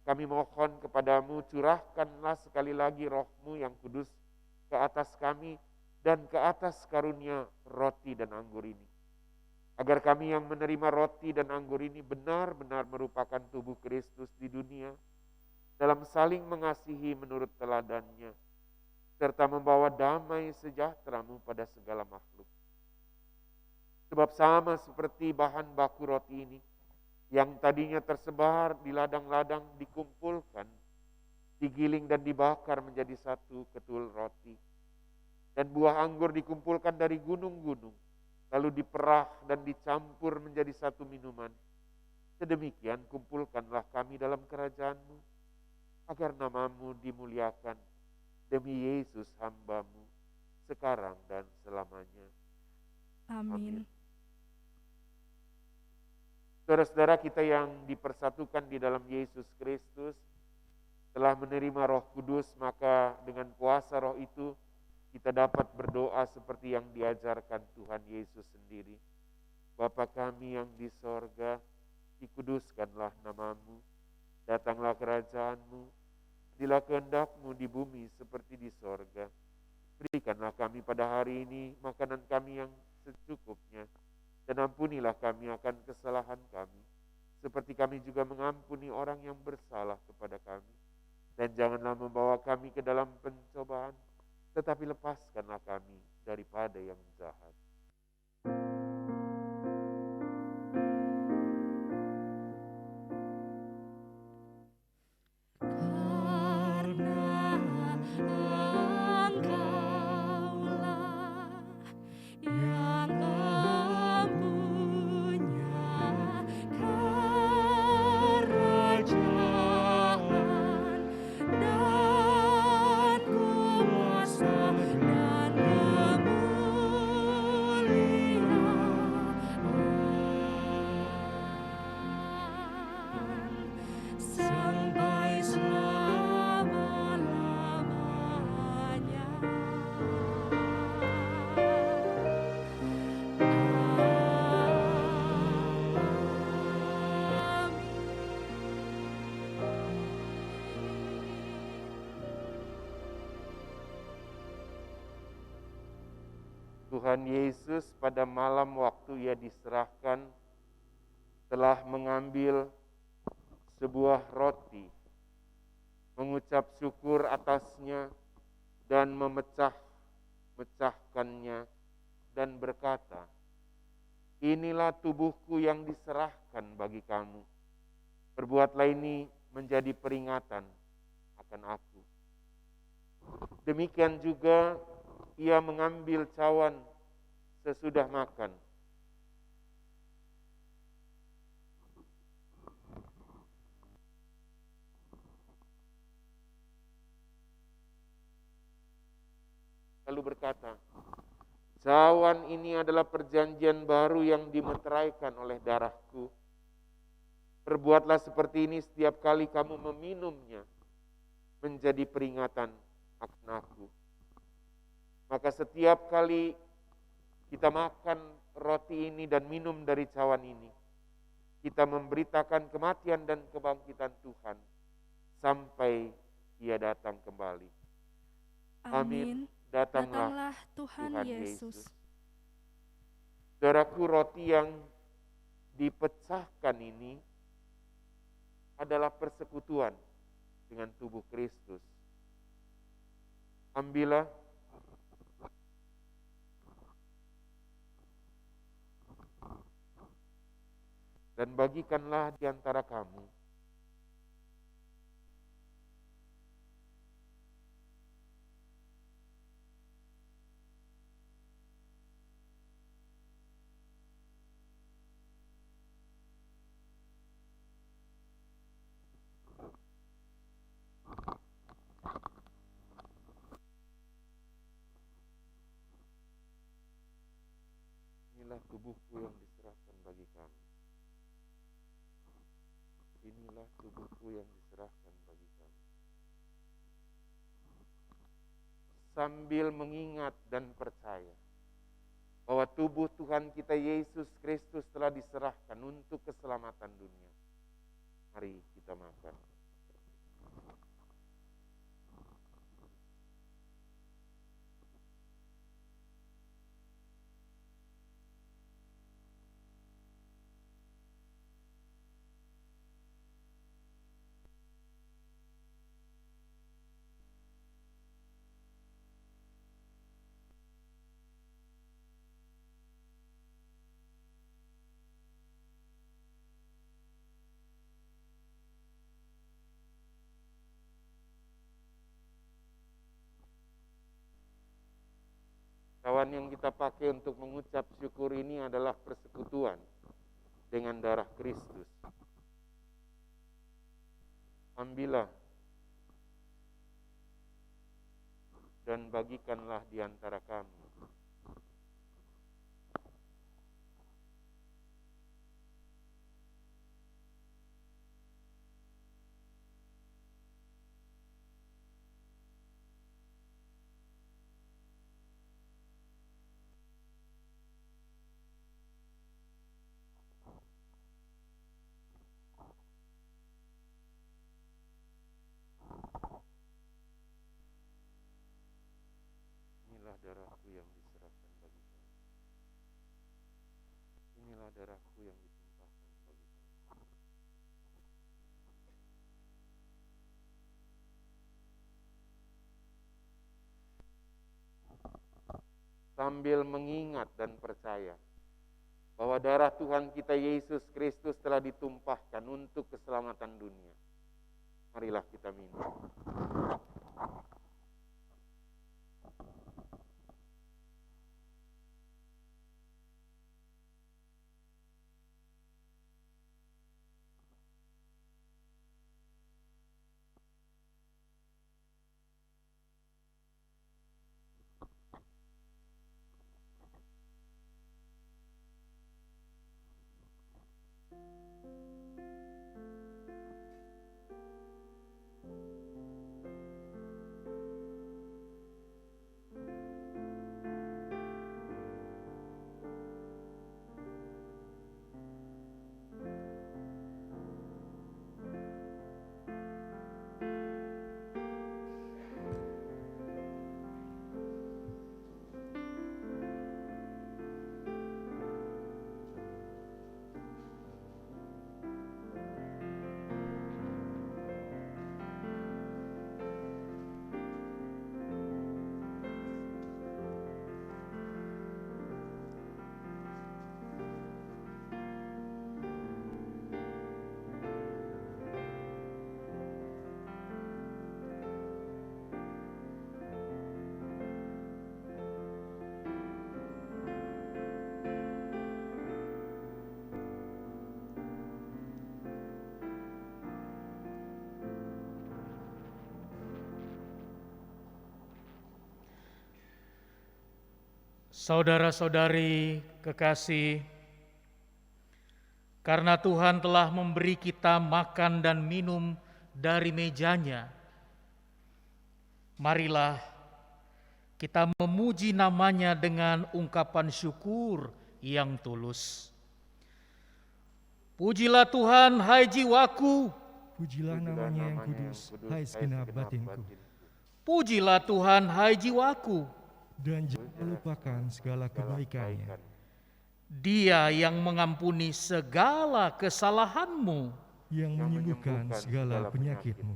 kami mohon kepadamu, curahkanlah sekali lagi roh-Mu yang kudus ke atas kami dan ke atas karunia roti dan anggur ini. Agar kami yang menerima roti dan anggur ini benar-benar merupakan tubuh Kristus di dunia, dalam saling mengasihi menurut teladannya, serta membawa damai sejahtera-Mu pada segala makhluk. Sebab sama seperti bahan baku roti ini, yang tadinya tersebar di ladang-ladang dikumpulkan, digiling dan dibakar menjadi satu ketul roti. Dan buah anggur dikumpulkan dari gunung-gunung, lalu diperah dan dicampur menjadi satu minuman. Sedemikian kumpulkanlah kami dalam kerajaan-Mu, agar nama-Mu dimuliakan demi Yesus hamba-Mu, sekarang dan selamanya. Amin. Saudara-saudara kita yang dipersatukan di dalam Yesus Kristus, telah menerima Roh Kudus, maka dengan kuasa Roh itu kita dapat berdoa seperti yang diajarkan Tuhan Yesus sendiri. Bapa kami yang di sorga, dikuduskanlah nama-Mu, datanglah kerajaan-Mu, jadilah kehendak-Mu di bumi seperti di sorga. Berikanlah kami pada hari ini makanan kami yang secukupnya, dan ampunilah kami akan kesalahan kami, seperti kami juga mengampuni orang yang bersalah kepada kami. Dan janganlah membawa kami ke dalam pencobaan, tetapi lepaskanlah kami daripada yang jahat. Tuhan Yesus pada malam waktu Ia diserahkan telah mengambil sebuah roti, mengucap syukur atasnya dan memecahkannya dan berkata, "Inilah tubuhku yang diserahkan bagi kamu. Perbuatlah ini menjadi peringatan akan aku." Demikian juga Ia mengambil cawan sesudah makan. Lalu berkata, "Cawan ini adalah perjanjian baru yang dimeteraikan oleh darahku. Perbuatlah seperti ini setiap kali kamu meminumnya, menjadi peringatan akan aku." Maka setiap kali kita makan roti ini dan minum dari cawan ini, kita memberitakan kematian dan kebangkitan Tuhan sampai Ia datang kembali. Amin. Datanglah Datanglah Tuhan Yesus. Saudaraku, roti yang dipecahkan ini adalah persekutuan dengan tubuh Kristus. Ambillah dan bagikanlah di antara kamu. Inilah tubuhku yang diserahkan bagi kamu. Inilah tubuhku yang diserahkan bagi kamu. Sambil mengingat dan percaya bahwa tubuh Tuhan kita Yesus Kristus telah diserahkan untuk keselamatan dunia. Mari kita makan. Kawan, yang kita pakai untuk mengucap syukur ini adalah persekutuan dengan darah Kristus. Ambillah dan bagikanlah di antara kamu. Inilah darahku yang diserahkan bagi kamu. Inilah darahku yang ditumpahkan bagi kamu. Sambil mengingat dan percaya bahwa darah Tuhan kita Yesus Kristus telah ditumpahkan untuk keselamatan dunia. Marilah kita minum. Saudara-saudari kekasih, karena Tuhan telah memberi kita makan dan minum dari mejanya, marilah kita memuji namanya dengan ungkapan syukur yang tulus. Pujilah Tuhan, hai jiwaku. Pujilah namanya yang kudus, hai segenap batinku. Pujilah Tuhan, hai jiwaku. Dan jangan lupakan segala kebaikannya. Dia yang mengampuni segala kesalahanmu. yang menyembuhkan segala penyakitmu,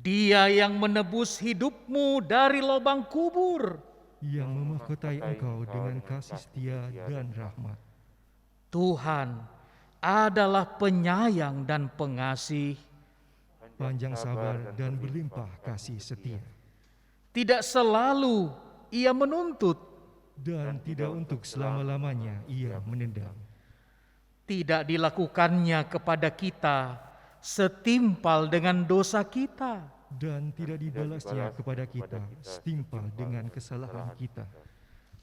Dia yang menebus hidupmu dari lubang kubur. yang memahkotai engkau dengan kasih setia dan rahmat. Tuhan adalah penyayang dan pengasih, Panjang sabar dan berlimpah kasih setia, tidak selalu Ia menuntut, dan tidak untuk selama-lamanya ia menendang. tidak dilakukannya kepada kita setimpal dengan dosa kita. Dan tidak dibalasnya kepada kita setimpal dengan kesalahan kita.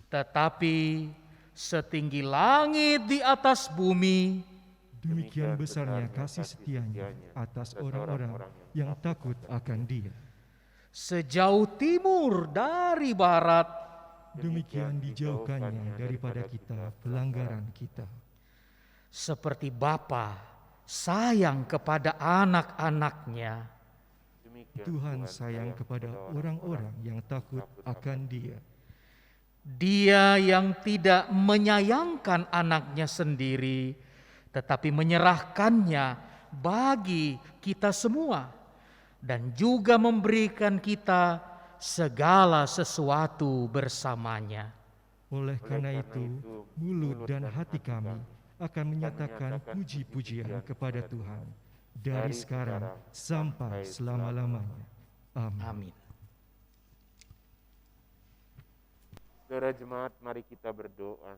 Tetapi setinggi langit di atas bumi, Demikian besarnya kasih setianya atas orang-orang yang takut akan Dia. sejauh timur dari barat, Demikian dijauhkannya daripada kita pelanggaran kita. seperti Bapa sayang kepada anak-anaknya, Tuhan sayang kepada orang-orang yang takut akan Dia. Dia yang tidak menyayangkan anaknya sendiri, tetapi menyerahkannya bagi kita semua, dan juga memberikan kita segala sesuatu bersamanya. Oleh karena itu, mulut dan hati kami akan menyatakan puji-pujian kepada Tuhan dari sekarang sampai selama-lamanya. Amin. Amin. Saudara jemaat, mari kita berdoa.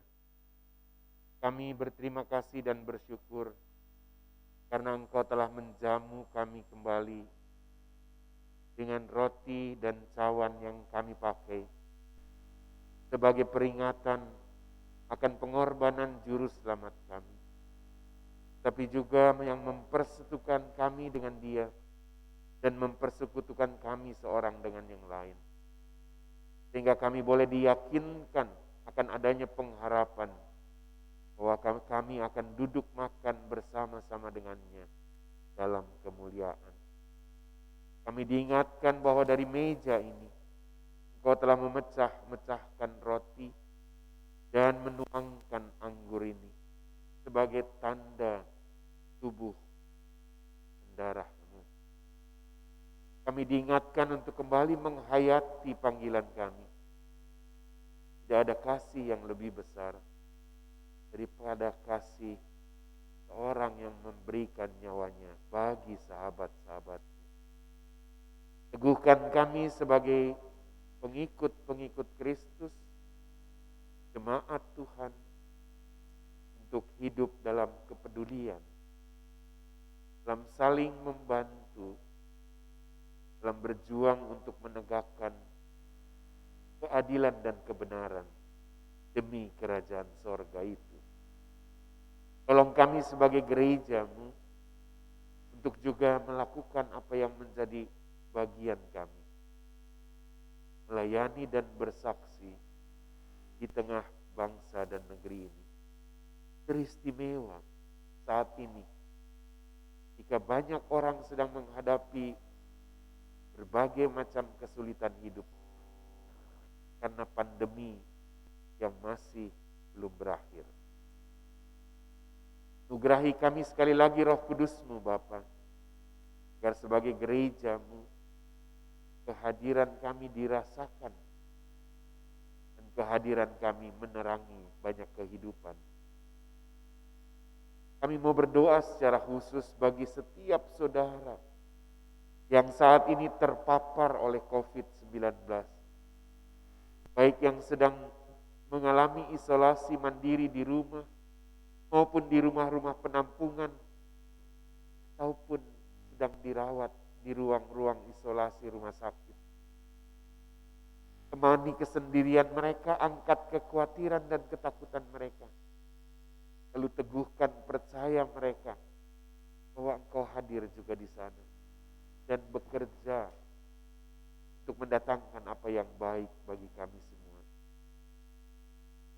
Kami berterima kasih dan bersyukur karena Engkau telah menjamu kami kembali dengan roti dan cawan yang kami pakai sebagai peringatan akan pengorbanan juru selamat kami, tapi juga yang mempersekutukan kami dengan Dia dan mempersekutukan kami seorang dengan yang lain, sehingga kami boleh diyakinkan akan adanya pengharapan bahwa kami akan duduk makan bersama-sama dengannya dalam kemuliaan. Kami diingatkan bahwa dari meja ini Engkau telah memecahkan roti dan menuangkan anggur ini sebagai tanda tubuh dan darah-Mu. Kami diingatkan untuk kembali menghayati panggilan kami. Tidak ada kasih yang lebih besar daripada kasih seorang yang memberikan nyawanya bagi sahabat-sahabatnya. Teguhkan kami sebagai pengikut-pengikut Kristus, jemaat Tuhan, untuk hidup dalam kepedulian, dalam saling membantu, dalam berjuang untuk menegakkan keadilan dan kebenaran demi kerajaan sorga itu. Tolong kami sebagai gereja-Mu untuk juga melakukan apa yang menjadi bagian kami, melayani dan bersaksi di tengah bangsa dan negeri ini. Teristimewa saat ini jika banyak orang sedang menghadapi berbagai macam kesulitan hidup karena pandemi yang masih belum berakhir. Nugerahi kami sekali lagi Roh Kudus-Mu Bapa, agar sebagai gereja-Mu kehadiran kami dirasakan dan kehadiran kami menerangi banyak kehidupan. Kami mau berdoa secara khusus bagi setiap saudara yang saat ini terpapar oleh COVID-19, baik yang sedang mengalami isolasi mandiri di rumah maupun di rumah-rumah penampungan, ataupun sedang dirawat di ruang-ruang isolasi rumah sakit. Temani kesendirian mereka, angkat kekhawatiran dan ketakutan mereka. Lalu teguhkan percaya mereka bahwa Engkau hadir juga di sana dan bekerja untuk mendatangkan apa yang baik bagi kami semua.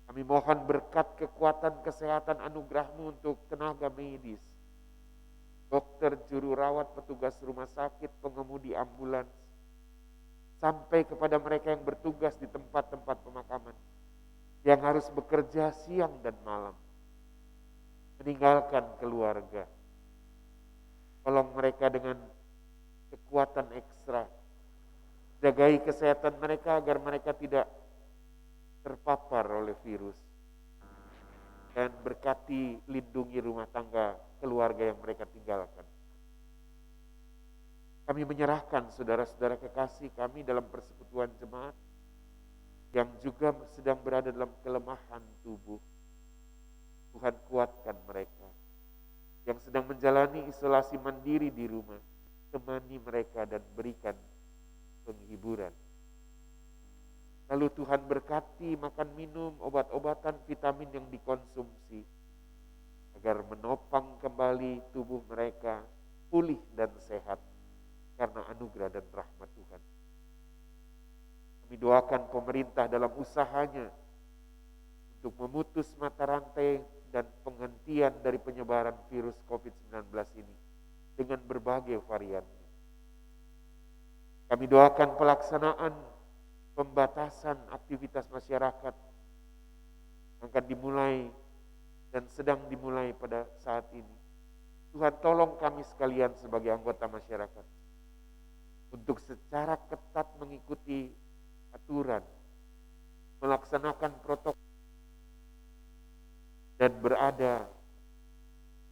Kami mohon berkat kekuatan kesehatan anugerah-Mu untuk tenaga medis, dokter, juru rawat, petugas rumah sakit, pengemudi ambulans, sampai kepada mereka yang bertugas di tempat-tempat pemakaman. yang harus bekerja siang dan malam, meninggalkan keluarga. Tolong mereka dengan kekuatan ekstra, jagai kesehatan mereka agar mereka tidak terpapar oleh virus, dan berkati lindungi rumah tangga keluarga yang mereka tinggalkan. Kami menyerahkan saudara-saudara kekasih kami dalam persekutuan jemaat yang juga sedang berada dalam kelemahan tubuh. Tuhan kuatkan mereka. Yang sedang menjalani isolasi mandiri di rumah, temani mereka dan berikan penghiburan. Lalu Tuhan berkati makan minum, obat-obatan, vitamin yang dikonsumsi, agar menopang kembali tubuh mereka pulih dan sehat karena anugerah dan rahmat Tuhan. Kami doakan pemerintah dalam usahanya untuk memutus mata rantai dan penghentian dari penyebaran virus COVID-19 ini dengan berbagai variannya. Kami doakan pelaksanaan pembatasan aktivitas masyarakat yang akan dimulai dan sedang dimulai pada saat ini. Tuhan tolong kami sekalian sebagai anggota masyarakat untuk secara ketat mengikuti aturan, melaksanakan protokol, dan berada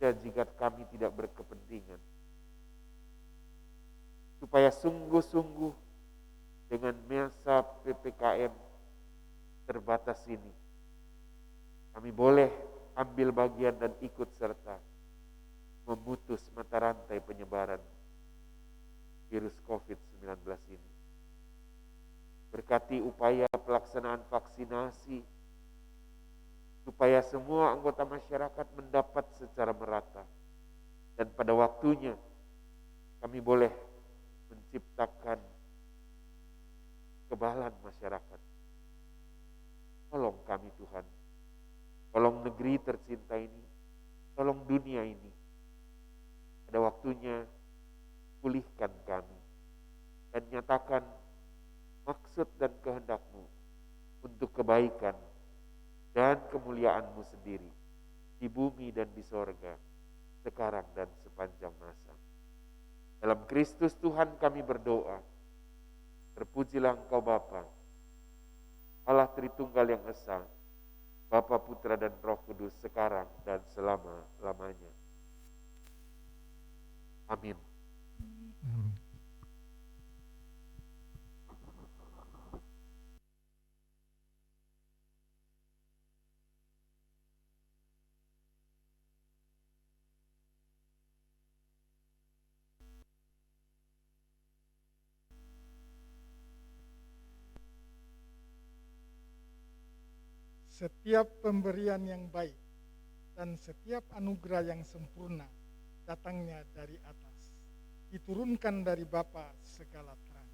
jika kami tidak berkepentingan. Supaya sungguh-sungguh dengan masa PPKM terbatas ini, kami boleh ambil bagian dan ikut serta memutus mata rantai penyebaran virus COVID-19 ini. Berkati upaya pelaksanaan vaksinasi, supaya semua anggota masyarakat mendapat secara merata. Dan pada waktunya, kami boleh menciptakan kebalan masyarakat. Tolong kami Tuhan, tolong negeri tercinta ini, tolong dunia ini. Pada waktunya, pulihkan kami dan nyatakan maksud dan kehendak-Mu untuk kebaikan dan kemuliaan-Mu sendiri di bumi dan di sorga, sekarang dan sepanjang masa. Dalam Kristus Tuhan kami berdoa. Terpujilah Engkau Bapa, Allah Tritunggal yang Esa, Bapa, Putra dan Roh Kudus, sekarang dan selama-lamanya. Amin. Amin. Setiap pemberian yang baik dan setiap anugerah yang sempurna datangnya dari atas, diturunkan dari Bapa segala terang.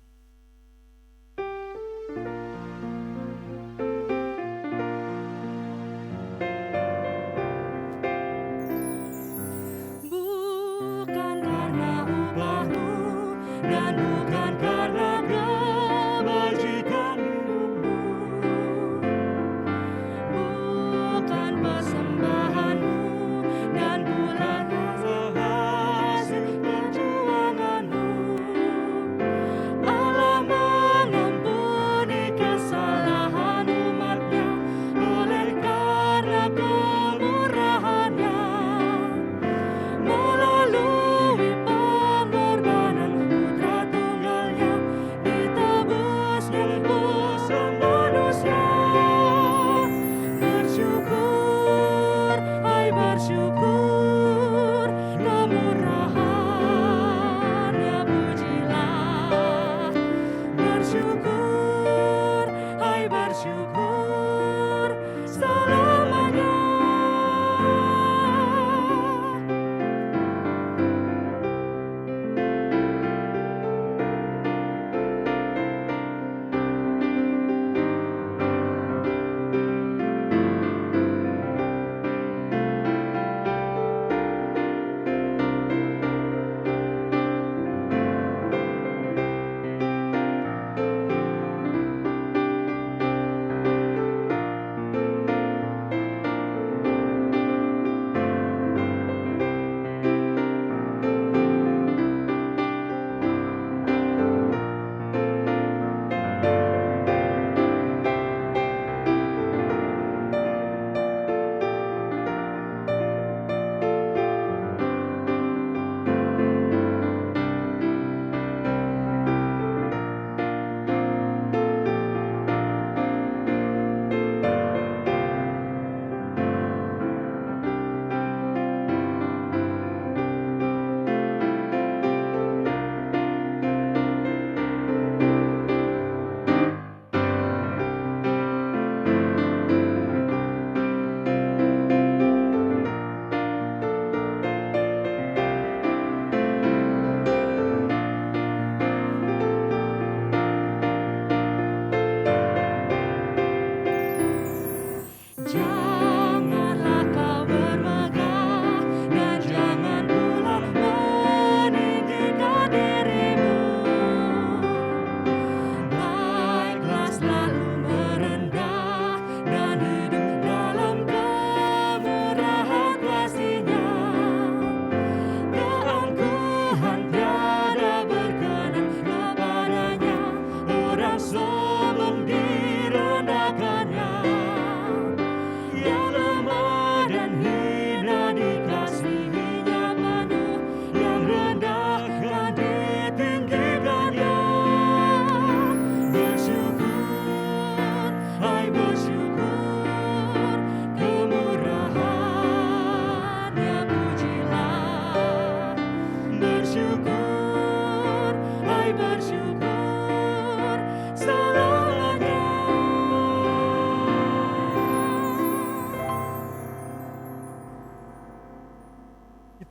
Bukan karena upahmu dan bukan karena kebajikan hidupmu, bukan persembahanmu dan bukan hasil perjuanganmu,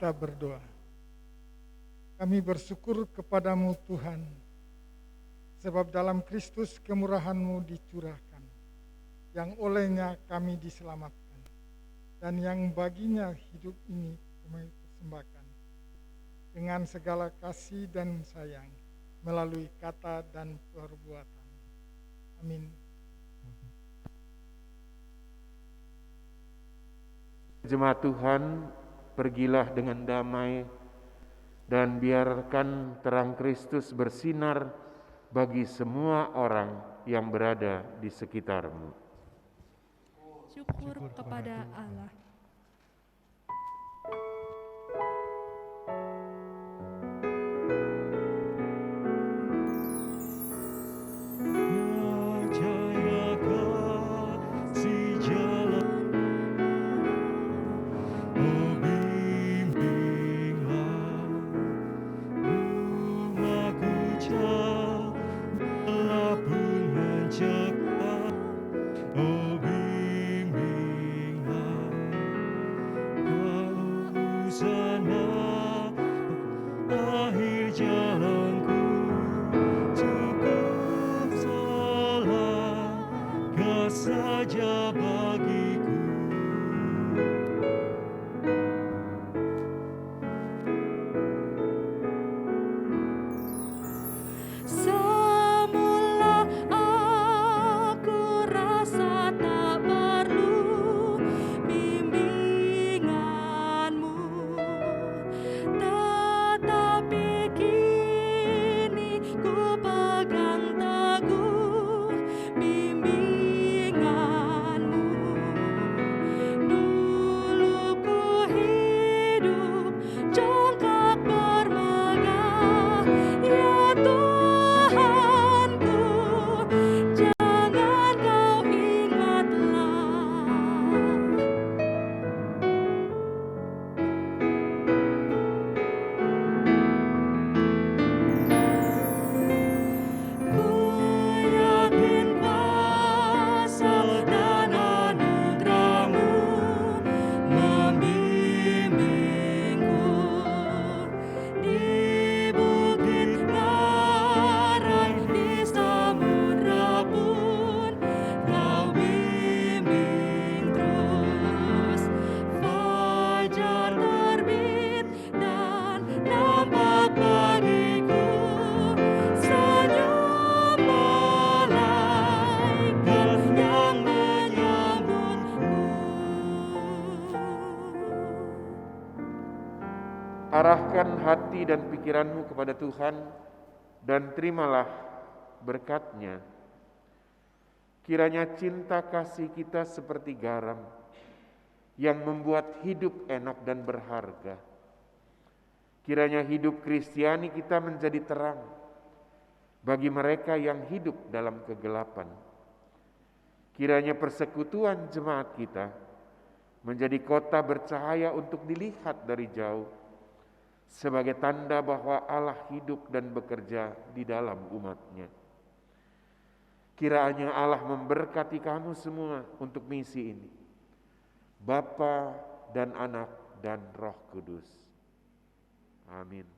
kita berdoa. Kami bersyukur kepadamu Tuhan, sebab dalam Kristus kemurahan-Mu dicurahkan, yang olehnya kami diselamatkan, dan yang baginya hidup ini kami persembahkan, dengan segala kasih dan sayang, melalui kata dan perbuatan. Amin. Jemaat Tuhan, pergilah dengan damai dan biarkan terang Kristus bersinar bagi semua orang yang berada di sekitarmu. Syukur kepada Allah. Saja bagiku. Semula aku rasa tak perlu bimbingan-Mu, tetapi kini ku pegang teguh bimbingan-Mu. Dulu ku hidup jongkak bermegah, ya Tuhanku, jangan Kau ingatlah. Ku yakin kuasa dan anugerah-Mu membimbingku di bukit ngarai, di samudra pun Kau bimbing terus. Fajar terbit dan nampak bagiku senyum malaikat yang menyambutku. Arahkan hati dan pikiranmu kepada Tuhan dan terimalah berkat-Nya. Kiranya cinta kasih kita seperti garam yang membuat hidup enak dan berharga. Kiranya hidup Kristiani kita menjadi terang bagi mereka yang hidup dalam kegelapan. Kiranya persekutuan jemaat kita menjadi kota bercahaya untuk dilihat dari jauh, sebagai tanda bahwa Allah hidup dan bekerja di dalam umat-Nya. Kiranya Allah memberkati kamu semua untuk misi ini, Bapa dan Anak dan Roh Kudus. Amin.